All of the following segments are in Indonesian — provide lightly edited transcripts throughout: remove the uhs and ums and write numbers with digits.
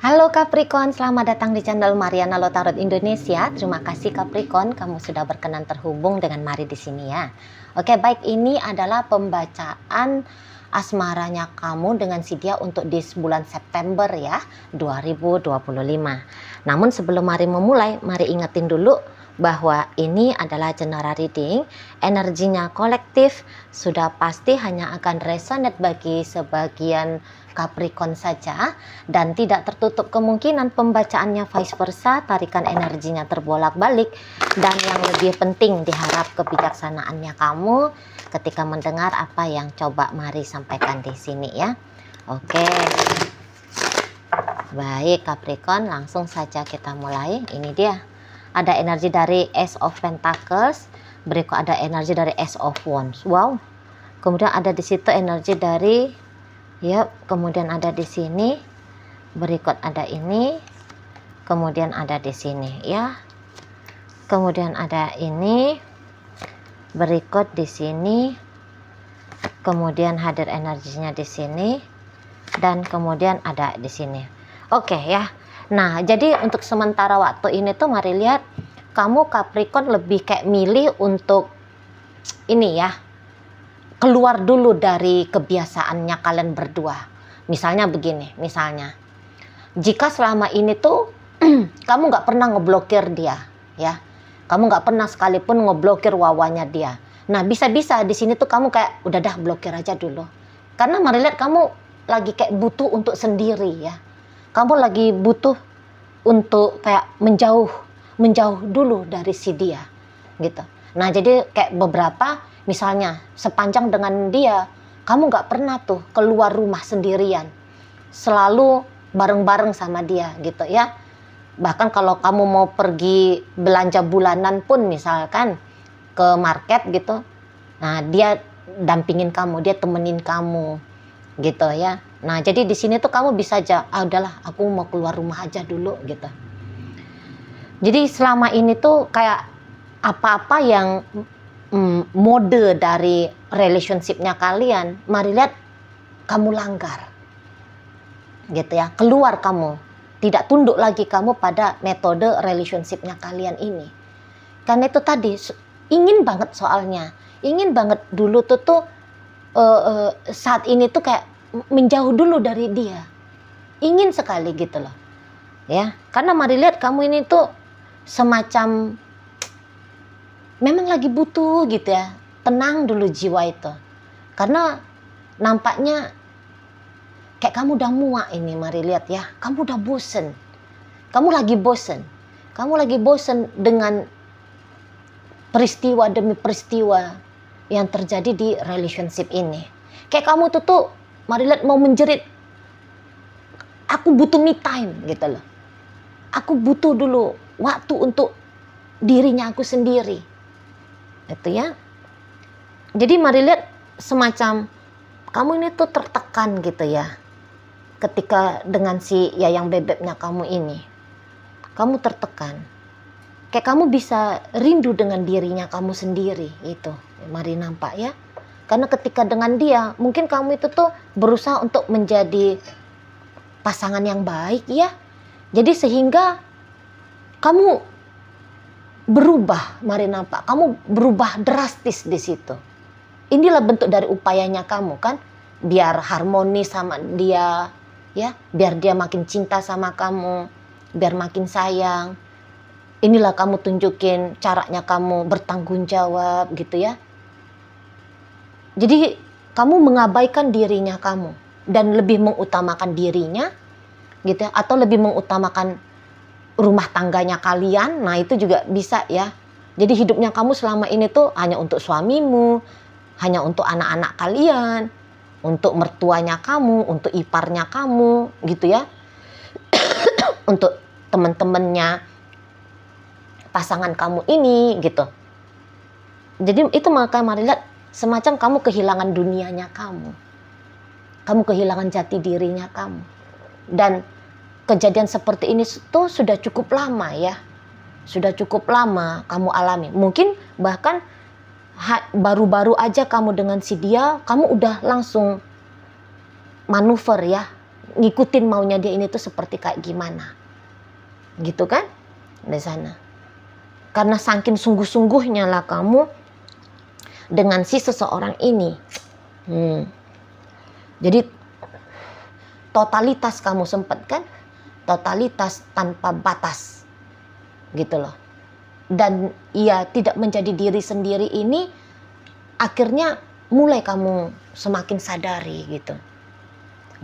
Halo Capricorn, selamat datang di channel Mariana Lotarot Indonesia. Terima kasih Capricorn, kamu sudah berkenan terhubung dengan Mari di sini ya. Oke, baik, ini adalah pembacaan asmaranya kamu dengan si dia untuk di bulan September ya, 2025. Namun sebelum Mari memulai, Mari ingetin dulu bahwa ini adalah general reading, energinya kolektif, sudah pasti hanya akan resonate bagi sebagian Capricorn saja, dan tidak tertutup kemungkinan pembacaannya vice versa, tarikan energinya terbolak-balik, dan yang lebih penting diharap kebijaksanaannya kamu ketika mendengar apa yang coba Mari sampaikan di sini ya. Oke. Baik Capricorn, langsung saja kita mulai. Ini dia. Ada energi dari Ace of Pentacles, berikut ada energi dari Ace of Wands. Wow. Kemudian ada di situ energi dari kemudian ada di sini, berikut ada ini, kemudian ada di sini ya. Kemudian ada ini, berikut di sini, kemudian hadir energinya di sini, dan kemudian ada di sini. Oke ya. Nah, jadi untuk sementara waktu ini tuh Mari lihat kamu Capricorn lebih kayak milih untuk ini ya, keluar dulu dari kebiasaannya kalian berdua. Misalnya begini, misalnya jika selama ini tuh kamu nggak pernah ngeblokir dia ya, kamu nggak pernah sekalipun ngeblokir wawanya dia. Nah, bisa-bisa di sini tuh kamu kayak udah dah blokir aja dulu, karena Mari lihat kamu lagi kayak butuh untuk sendiri ya. Kamu lagi butuh untuk kayak menjauh dulu dari si dia gitu. Nah, jadi kayak beberapa misalnya sepanjang dengan dia kamu nggak pernah tuh keluar rumah sendirian, selalu bareng-bareng sama dia gitu ya. Bahkan kalau kamu mau pergi belanja bulanan pun misalkan ke market gitu, nah dia dampingin kamu, dia temenin kamu gitu ya. Nah, jadi di sini tuh kamu bisa aja, udahlah aku mau keluar rumah aja dulu gitu. Jadi selama ini tuh kayak apa-apa yang mode dari relationship-nya kalian, Mari lihat kamu langgar gitu ya. Keluar kamu, tidak tunduk lagi kamu pada metode relationship-nya kalian ini. Karena itu tadi ingin banget, soalnya ingin banget dulu tuh saat ini tuh kayak menjauh dulu dari dia, ingin sekali gitu loh ya. Karena Mari lihat kamu ini tuh semacam memang lagi butuh gitu ya, tenang dulu jiwa itu, karena nampaknya kayak kamu udah muak ini. Mari lihat ya, kamu udah bosen, kamu lagi bosen dengan peristiwa demi peristiwa yang terjadi di relationship ini. Kayak kamu tuh Mari lihat mau menjerit, aku butuh me time gitu loh. Aku butuh dulu waktu untuk dirinya aku sendiri. Itu ya. Jadi Mari lihat semacam kamu ini tuh tertekan gitu ya. Ketika dengan si Yayang Bebeknya kamu ini, kamu tertekan. Kayak kamu bisa rindu dengan dirinya kamu sendiri itu. Mari nampak ya. Karena ketika dengan dia, mungkin kamu itu tuh berusaha untuk menjadi pasangan yang baik ya. Jadi sehingga kamu berubah, Mari nampak, kamu berubah drastis di situ. Inilah bentuk dari upayanya kamu kan, biar harmonis sama dia ya, biar dia makin cinta sama kamu, biar makin sayang. Inilah kamu tunjukin caranya kamu bertanggung jawab gitu ya. Jadi kamu mengabaikan dirinya kamu dan lebih mengutamakan dirinya gitu ya, atau lebih mengutamakan rumah tangganya kalian. Nah, itu juga bisa ya. Jadi hidupnya kamu selama ini tuh hanya untuk suamimu, hanya untuk anak-anak kalian, untuk mertuanya kamu, untuk iparnya kamu gitu ya. Untuk teman-temannya pasangan kamu ini gitu. Jadi itu maka Mari lihat semacam kamu kehilangan dunianya kamu. Kamu kehilangan jati dirinya kamu. Dan kejadian seperti ini tuh sudah cukup lama ya. Sudah cukup lama kamu alami. Mungkin bahkan baru-baru aja kamu dengan si dia, kamu udah langsung manuver ya. ngikutin maunya dia ini tuh seperti kayak gimana. Gitu kan? Di sana. Karena saking sungguh-sungguhnya lah kamu dengan si seseorang ini. Jadi totalitas kamu sempat kan? Totalitas tanpa batas. Gitu loh. Dan ia tidak menjadi diri sendiri ini akhirnya mulai kamu semakin sadari gitu.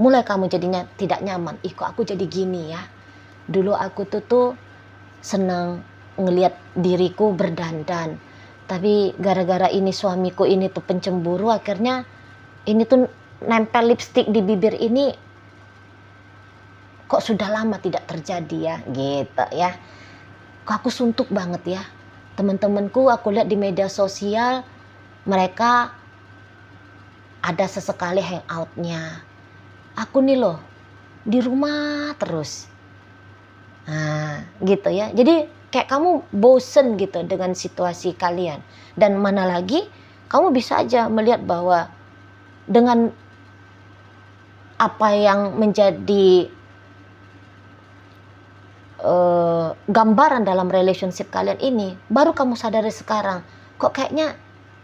Mulai kamu jadinya tidak nyaman. Ih kok aku jadi gini ya. Dulu aku tuh senang ngelihat diriku berdandan. Tapi gara-gara ini suamiku ini tuh pencemburu, akhirnya ini tuh nempel lipstik di bibir ini kok sudah lama tidak terjadi ya gitu ya. Kok aku suntuk banget ya. Teman-temanku aku lihat di media sosial mereka ada sesekali hangoutnya. Aku nih loh di rumah terus. Nah gitu ya. Jadi kayak kamu bosen gitu dengan situasi kalian. Dan mana lagi kamu bisa aja melihat bahwa dengan apa yang menjadi gambaran dalam relationship kalian ini, baru kamu sadari sekarang kok kayaknya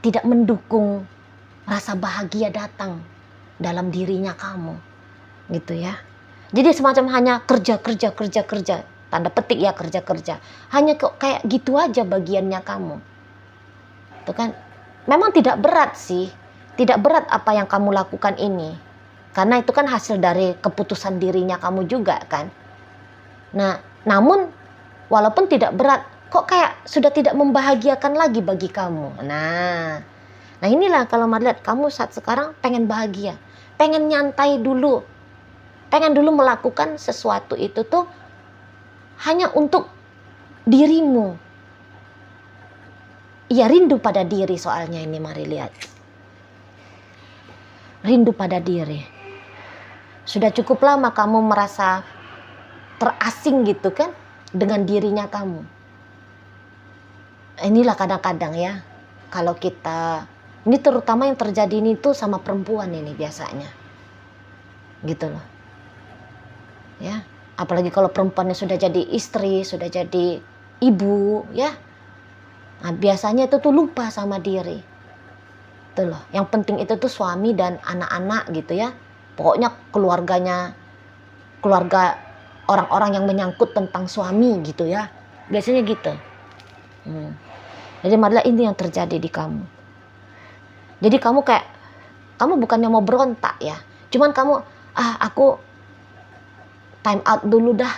tidak mendukung rasa bahagia datang dalam dirinya kamu gitu ya. Jadi semacam hanya kerja tanda petik ya, kerja hanya kok kayak gitu aja bagiannya kamu itu kan. Memang tidak berat sih, tidak berat apa yang kamu lakukan ini, karena itu kan hasil dari keputusan dirinya kamu juga kan. Nah namun walaupun tidak berat, kok kayak sudah tidak membahagiakan lagi bagi kamu. Nah inilah kalau melihat kamu saat sekarang pengen bahagia, pengen nyantai dulu, pengen dulu melakukan sesuatu itu tuh hanya untuk dirimu. Iya, rindu pada diri soalnya ini, mari lihat. Rindu pada diri. Sudah cukup lama kamu merasa terasing gitu kan dengan dirinya kamu. Inilah kadang-kadang ya, kalau kita, ini terutama yang terjadi ini tuh sama perempuan ini biasanya. Gitu loh. Ya, apalagi kalau perempuannya sudah jadi istri, sudah jadi ibu ya. Nah, biasanya itu tuh lupa sama diri. Tuh loh, yang penting itu tuh suami dan anak-anak gitu ya. Pokoknya keluarga orang-orang yang menyangkut tentang suami gitu ya. Biasanya gitu. Jadi malah ini yang terjadi di kamu. Jadi kamu bukannya mau berontak ya. Cuman kamu, aku time out dulu dah.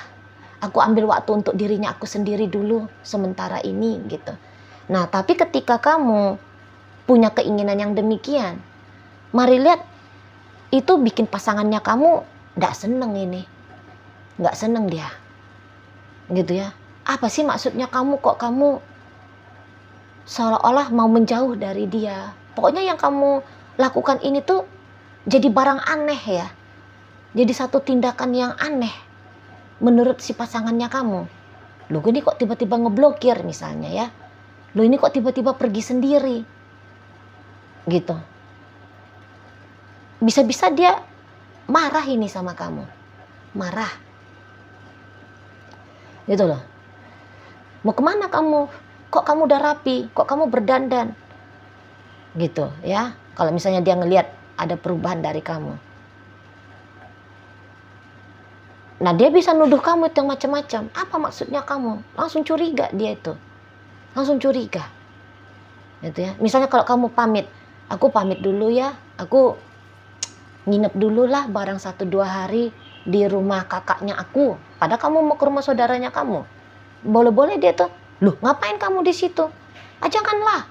Aku ambil waktu untuk dirinya aku sendiri dulu sementara ini gitu. Nah tapi ketika kamu punya keinginan yang demikian, mari lihat itu bikin pasangannya kamu gak seneng ini. Gak seneng dia gitu ya. Apa sih maksudnya kamu, kok kamu seolah-olah mau menjauh dari dia. Pokoknya yang kamu lakukan ini tuh jadi barang aneh ya, jadi satu tindakan yang aneh menurut si pasangannya kamu. Loh ini kok tiba-tiba ngeblokir misalnya ya, loh ini kok tiba-tiba pergi sendiri gitu. Bisa-bisa dia marah ini sama kamu, marah gitu loh. Mau kemana kamu? Kok kamu udah rapi? Kok kamu berdandan? Gitu ya. Kalau misalnya dia ngelihat ada perubahan dari kamu. Nah dia bisa nuduh kamu itu yang macam-macam. Apa maksudnya kamu? Langsung curiga dia itu. Langsung curiga. Gitu ya. Misalnya kalau kamu pamit. Aku pamit dulu ya. Aku nginep dulu lah barang 1-2 hari di rumah kakaknya aku. Padahal kamu mau ke rumah saudaranya kamu. Boleh-boleh dia tuh, loh ngapain kamu di situ? Janganlah,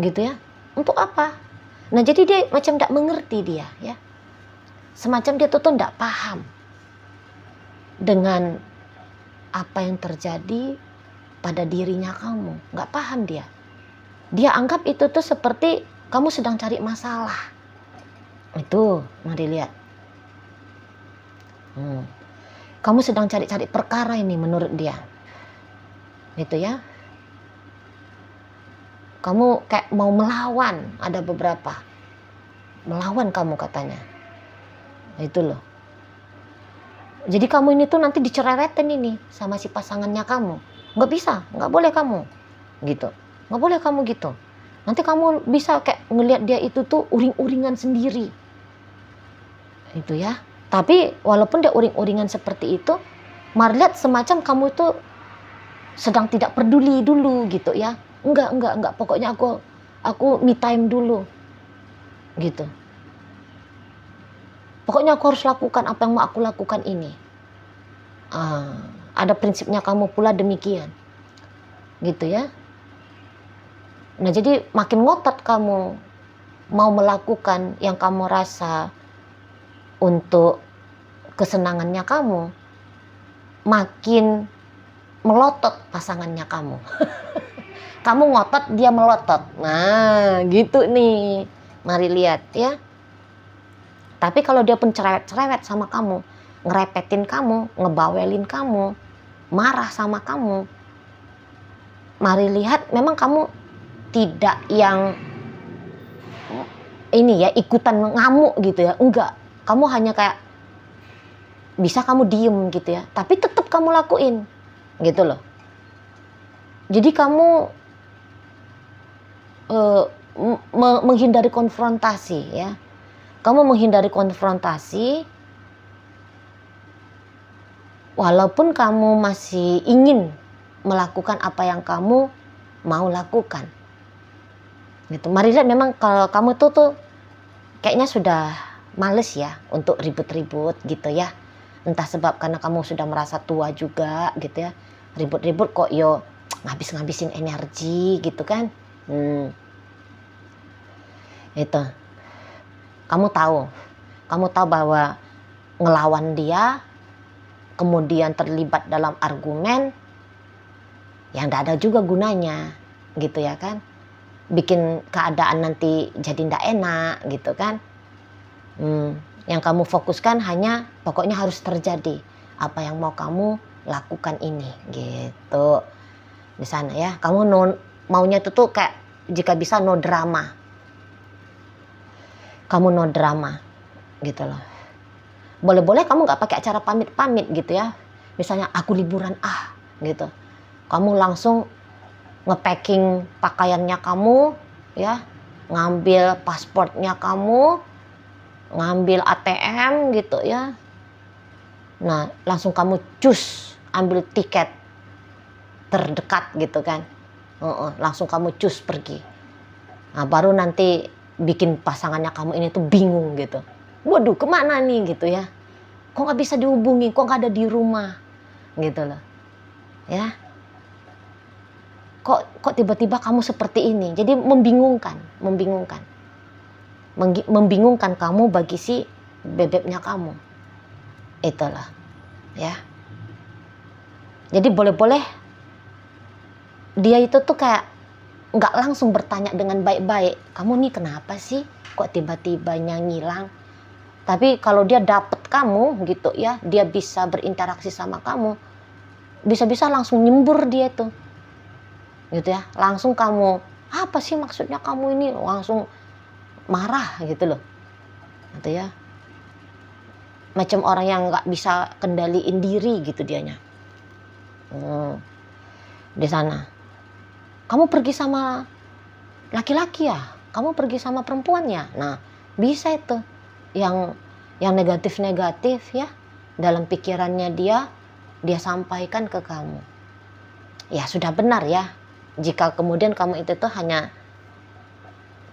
gitu ya. Untuk apa? Nah jadi dia macam tidak mengerti dia ya. Semacam dia tuh tidak paham dengan apa yang terjadi pada dirinya kamu. Nggak paham dia. Dia anggap itu tuh seperti kamu sedang cari masalah. Itu, mari lihat. Kamu sedang cari-cari perkara ini menurut dia. Gitu ya. Kamu kayak mau melawan, ada beberapa. Melawan kamu katanya. Itu loh. Jadi kamu ini tuh nanti dicerewetin ini sama si pasangannya kamu. Nggak bisa, nggak boleh kamu gitu. Nggak boleh kamu gitu. Nanti kamu bisa kayak ngelihat dia itu tuh uring-uringan sendiri. Itu ya. Tapi walaupun dia uring-uringan seperti itu, Mar lihat semacam kamu itu sedang tidak peduli dulu gitu ya. Enggak. Pokoknya aku me time dulu. Gitu. Pokoknya aku harus lakukan apa yang mau aku lakukan ini. Ada prinsipnya kamu pula demikian. Gitu ya. Nah jadi makin ngotot kamu mau melakukan yang kamu rasa untuk kesenangannya kamu, makin melotot pasangannya kamu. Kamu ngotot, dia melotot. Nah gitu nih. Mari lihat ya. Tapi kalau dia pun cerewet-cerewet sama kamu, ngerepetin kamu, ngebawelin kamu, marah sama kamu, mari lihat memang kamu tidak yang ini ya ikutan ngamuk gitu ya, enggak. Kamu hanya kayak bisa kamu diem gitu ya, tapi tetap kamu lakuin gitu loh. Jadi kamu menghindari konfrontasi ya. Kamu menghindari konfrontasi walaupun kamu masih ingin melakukan apa yang kamu mau lakukan. Gitu. Mari lihat memang kalau kamu tuh kayaknya sudah males ya untuk ribut-ribut gitu ya. Entah sebab karena kamu sudah merasa tua juga gitu ya. Ribut-ribut kok yo ngabisin energi gitu kan. Itu. Kamu tahu bahwa ngelawan dia, kemudian terlibat dalam argumen, yang tidak ada juga gunanya, gitu ya kan? Bikin keadaan nanti jadi tidak enak, gitu kan? Yang kamu fokuskan hanya pokoknya harus terjadi apa yang mau kamu lakukan ini, gitu. Di sana ya, kamu maunya itu tuh kayak jika bisa no drama. Kamu no drama gitu loh. Boleh-boleh kamu gak pakai acara pamit-pamit gitu ya. Misalnya aku liburan gitu. Kamu langsung nge-packing pakaiannya kamu ya. Ngambil pasportnya kamu. Ngambil ATM gitu ya. Nah langsung kamu cus ambil tiket terdekat gitu kan. Langsung kamu cus pergi. Nah baru nanti bikin pasangannya kamu ini tuh bingung gitu. Waduh kemana nih gitu ya. Kok gak bisa dihubungi, kok gak ada di rumah gitu loh. Ya. Kok tiba-tiba kamu seperti ini. Jadi membingungkan. Membingungkan kamu bagi si bebeknya kamu. Itulah. Ya. Jadi boleh-boleh dia itu tuh kayak nggak langsung bertanya dengan baik-baik, kamu nih kenapa sih kok tiba-tibanya ngilang. Tapi kalau dia dapet kamu gitu ya, dia bisa berinteraksi sama kamu, bisa-bisa langsung nyembur dia tuh gitu ya. Langsung kamu apa sih maksudnya kamu ini, langsung marah gitu loh gitu ya. Macam orang yang nggak bisa kendaliin diri gitu dianya. Di sana kamu pergi sama laki-laki ya, kamu pergi sama perempuan ya. Nah bisa itu yang negatif-negatif ya dalam pikirannya dia sampaikan ke kamu. Ya sudah benar ya jika kemudian kamu itu tuh hanya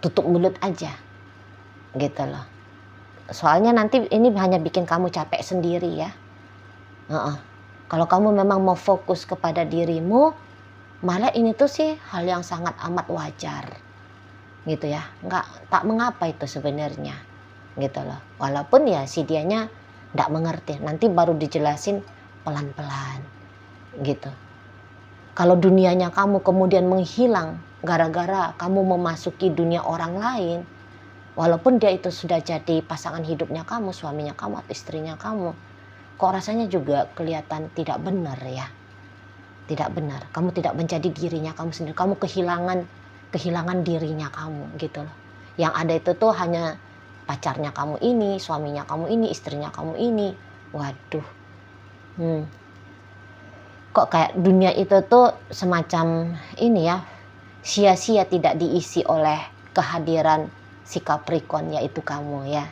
tutup mulut aja gitu loh. Soalnya nanti ini hanya bikin kamu capek sendiri ya. Kalau kamu memang mau fokus kepada dirimu, malah ini tuh sih hal yang sangat amat wajar gitu ya. Tak mengapa itu sebenarnya gitu loh. Walaupun ya si dianya tidak mengerti, nanti baru dijelasin pelan-pelan gitu. Kalau dunianya kamu kemudian menghilang gara-gara kamu memasuki dunia orang lain, walaupun dia itu sudah jadi pasangan hidupnya kamu, suaminya kamu atau istrinya kamu, kok rasanya juga kelihatan tidak benar ya. Tidak benar, kamu tidak menjadi dirinya kamu sendiri, kamu kehilangan dirinya kamu gitu loh. Yang ada itu tuh hanya pacarnya kamu ini, suaminya kamu ini, istrinya kamu ini. Waduh, Kok kayak dunia itu tuh semacam ini ya, sia-sia tidak diisi oleh kehadiran si Capricorn, yaitu kamu ya.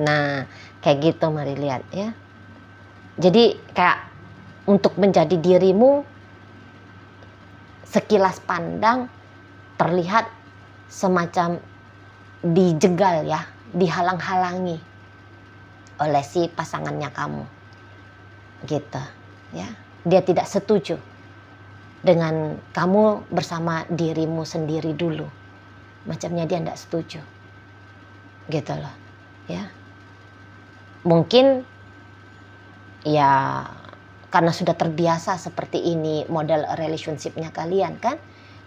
Nah, kayak gitu mari lihat ya. Jadi kayak untuk menjadi dirimu, sekilas pandang terlihat semacam dijegal ya, dihalang-halangi oleh si pasangannya kamu. Gitu ya. Dia tidak setuju dengan kamu bersama dirimu sendiri dulu. Macamnya dia tidak setuju. Gitu loh. Ya. Mungkin ya karena sudah terbiasa seperti ini model relationship-nya kalian kan.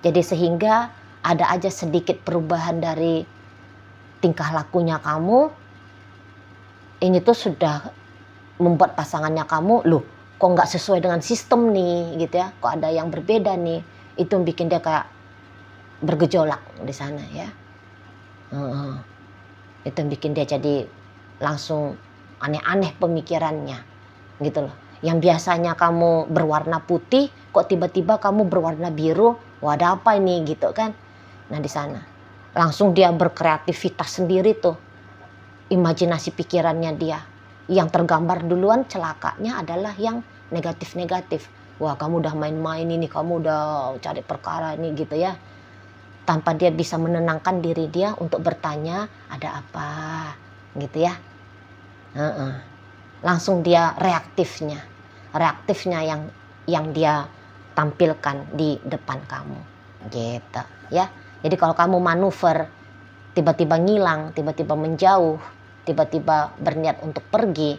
Jadi sehingga ada aja sedikit perubahan dari tingkah lakunya kamu. Ini tuh sudah membuat pasangannya kamu, loh kok nggak sesuai dengan sistem nih gitu ya. Kok ada yang berbeda nih. Itu yang bikin dia kayak bergejolak di sana ya. Itu yang bikin dia jadi langsung aneh-aneh pemikirannya gitu loh. Yang biasanya kamu berwarna putih, kok tiba-tiba kamu berwarna biru. Wah, ada apa ini gitu kan. Nah di sana langsung dia berkreativitas sendiri tuh. Imajinasi pikirannya dia. Yang tergambar duluan celakanya adalah yang negatif-negatif. Wah, kamu udah main-main ini, kamu udah cari perkara ini gitu ya. Tanpa dia bisa menenangkan diri dia untuk bertanya, ada apa gitu ya. Langsung dia reaktifnya yang dia tampilkan di depan kamu gitu ya. Jadi kalau kamu manuver tiba-tiba ngilang, tiba-tiba menjauh, tiba-tiba berniat untuk pergi,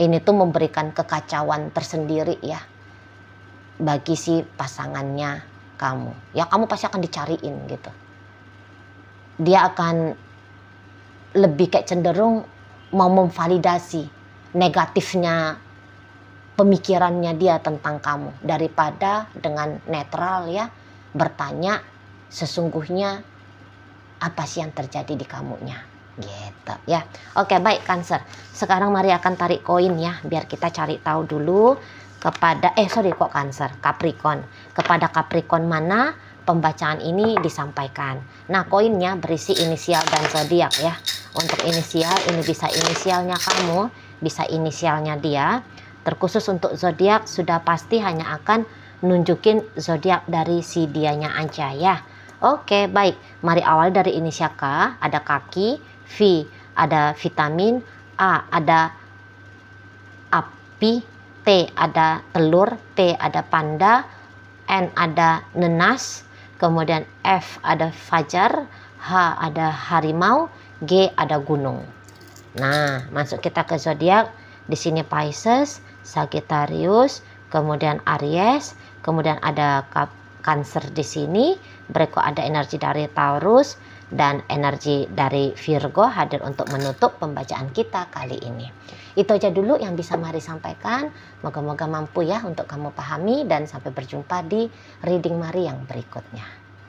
ini tuh memberikan kekacauan tersendiri ya bagi si pasangannya kamu. Ya kamu pasti akan dicariin gitu. Dia akan lebih kayak cenderung mau memvalidasi negatifnya pemikirannya dia tentang kamu daripada dengan netral ya bertanya sesungguhnya apa sih yang terjadi di kamunya gitu ya. Oke, baik Cancer. Sekarang mari akan tarik koin ya biar kita cari tahu dulu kepada Capricorn. Kepada Capricorn mana pembacaan ini disampaikan. Nah, koinnya berisi inisial dan zodiak ya. Untuk inisial ini bisa inisialnya kamu, bisa inisialnya dia. Terkhusus untuk zodiak sudah pasti hanya akan nunjukin zodiak dari si dianya aja ya. Oke, baik. Mari awal dari inisial K, ada kaki, V ada vitamin, A ada api, T ada telur, P ada panda, N ada nenas, kemudian F ada fajar, H ada harimau, G ada gunung. Nah, masuk kita ke zodiak. Di sini Pisces, Sagittarius, kemudian Aries, kemudian ada Cancer di sini. Berikut ada energi dari Taurus dan energi dari Virgo hadir untuk menutup pembacaan kita kali ini. Itu aja dulu yang bisa Mari sampaikan. Moga-moga mampu ya untuk kamu pahami dan sampai berjumpa di reading Mari yang berikutnya.